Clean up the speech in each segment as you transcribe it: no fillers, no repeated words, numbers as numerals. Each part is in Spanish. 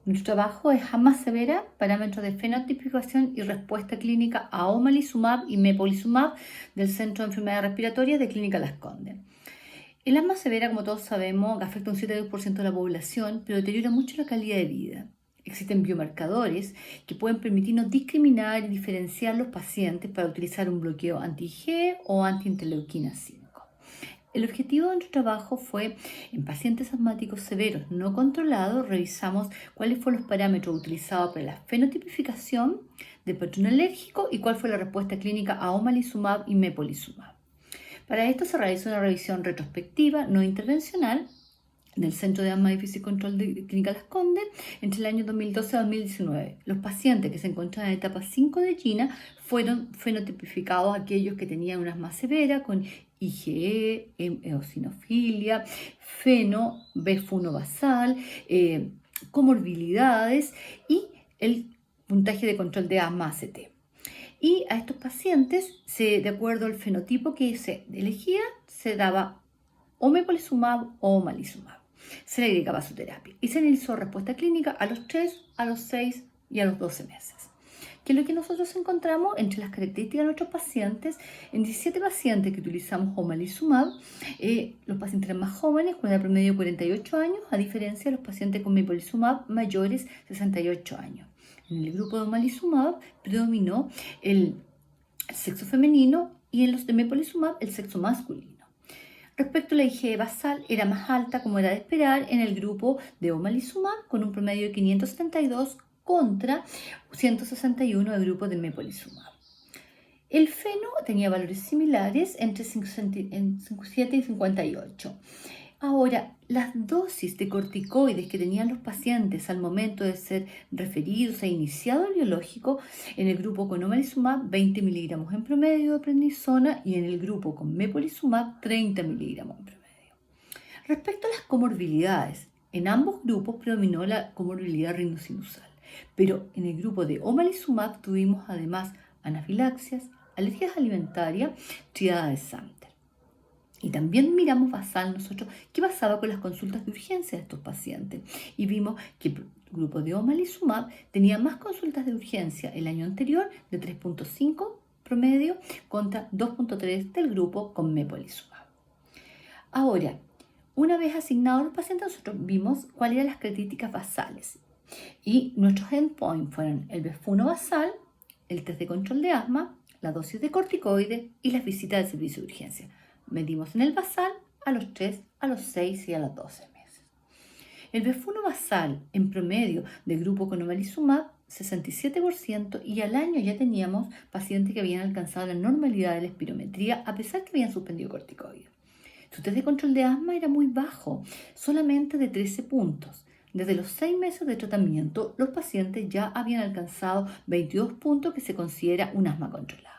Nuestro trabajo es ASMA severa, parámetros de fenotipificación y respuesta clínica a omalizumab y mepolizumab del Centro de Enfermedades Respiratorias de Clínica Las Condes. El asma severa, como todos sabemos, afecta a un 7% de la población, pero deteriora mucho la calidad de vida. Existen biomarcadores que pueden permitirnos discriminar y diferenciar los pacientes para utilizar un bloqueo anti-IgE o anti-interleuquina 5. El objetivo de nuestro trabajo fue, en pacientes asmáticos severos no controlados, revisamos cuáles fueron los parámetros utilizados para la fenotipificación del patrón alérgico y cuál fue la respuesta clínica a omalizumab y mepolizumab. Para esto se realizó una revisión retrospectiva no intervencional del Centro de Asma, Difícil Control de Clínica Las Condes entre el año 2012 a 2019. Los pacientes que se encontraban en etapa 5 de GINA fueron fenotipificados aquellos que tenían una asma severa con IgE, eosinofilia, feno, B1 basal, comorbilidades y el puntaje de control de asma ACT. Y a estos pacientes, de acuerdo al fenotipo que se elegía, se daba o mepolizumab o omalizumab. Se le agregaba su terapia y se analizó respuesta clínica a los 3, a los 6 y a los 12 meses. ¿Qué es lo que nosotros encontramos entre las características de nuestros pacientes? En 17 pacientes que utilizamos omalizumab, los pacientes eran más jóvenes, con edad promedio de 48 años, a diferencia de los pacientes con mepolizumab mayores, 68 años. En el grupo de omalizumab predominó el sexo femenino y en los de mepolizumab el sexo masculino. Respecto a la IgE basal, era más alta, como era de esperar, en el grupo de omalizumab, con un promedio de 572 contra 161 del grupo de mepolizumab. El feno tenía valores similares entre 57 y 58. Ahora, las dosis de corticoides que tenían los pacientes al momento de ser referidos e iniciado el biológico, en el grupo con omalizumab 20 miligramos en promedio de prednisona y en el grupo con mepolizumab 30 miligramos en promedio. Respecto a las comorbilidades, en ambos grupos predominó la comorbilidad rinosinusal, pero en el grupo de omalizumab tuvimos además anafilaxias, alergias alimentarias, triada de Samter. Y también miramos basal nosotros qué pasaba con las consultas de urgencia de estos pacientes. Y vimos que el grupo de omalizumab tenía más consultas de urgencia el año anterior, de 3.5 promedio, contra 2.3 del grupo con mepolizumab. Ahora, una vez asignados los pacientes, nosotros vimos cuáles eran las características basales. Y nuestros endpoints fueron el B1 basal, el test de control de asma, la dosis de corticoides y las visitas del servicio de urgencia. Medimos en el basal a los 3, a los 6 y a los 12 meses. El B1 basal en promedio del grupo con omalizumab, 67%, y al año ya teníamos pacientes que habían alcanzado la normalidad de la espirometría a pesar que habían suspendido corticoides. Su test de control de asma era muy bajo, solamente de 13 puntos. Desde los 6 meses de tratamiento, los pacientes ya habían alcanzado 22 puntos, que se considera un asma controlado.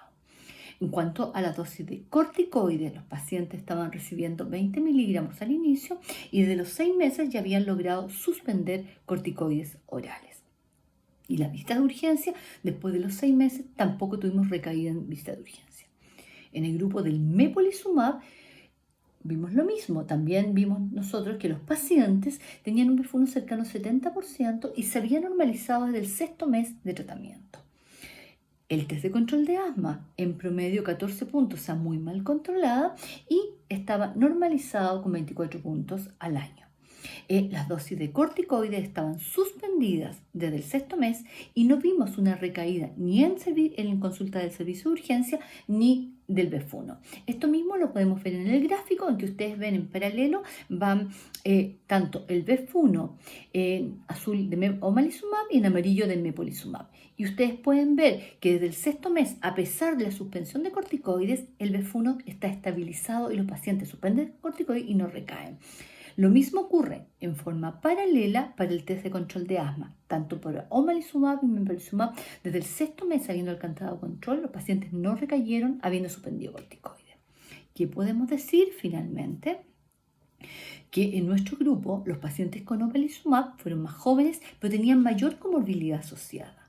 En cuanto a la dosis de corticoides, los pacientes estaban recibiendo 20 miligramos al inicio y desde los 6 meses ya habían logrado suspender corticoides orales. Y la visita de urgencia, después de los 6 meses, tampoco tuvimos recaída en visita de urgencia. En el grupo del mepolizumab vimos lo mismo. También vimos nosotros que los pacientes tenían un B1 cercano al 70% y se había normalizado desde el 6º mes de tratamiento. El test de control de asma, en promedio 14 puntos, o sea, muy mal controlada, y estaba normalizado con 24 puntos al año. Las dosis de corticoides estaban suspendidas desde el 6º mes y no vimos una recaída ni en consulta del servicio de urgencia ni del B1. Esto mismo lo podemos ver en el gráfico, en que ustedes ven en paralelo, van tanto el B1 en azul de omalizumab y en amarillo del mepolizumab. Y ustedes pueden ver que desde el 6º mes, a pesar de la suspensión de corticoides, el B1 está estabilizado y los pacientes suspenden corticoides y no recaen. Lo mismo ocurre en forma paralela para el test de control de asma, tanto por omalizumab y mepolizumab. Desde el 6º mes, habiendo alcanzado control, los pacientes no recayeron habiendo suspendido corticoides. ¿Qué podemos decir finalmente? Que en nuestro grupo los pacientes con omalizumab fueron más jóvenes, pero tenían mayor comorbilidad asociada.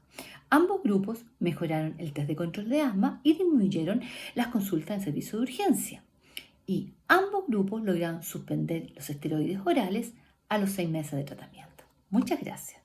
Ambos grupos mejoraron el test de control de asma y disminuyeron las consultas en servicio de urgencia. Y ambos grupos lograron suspender los esteroides orales a los 6 meses de tratamiento. Muchas gracias.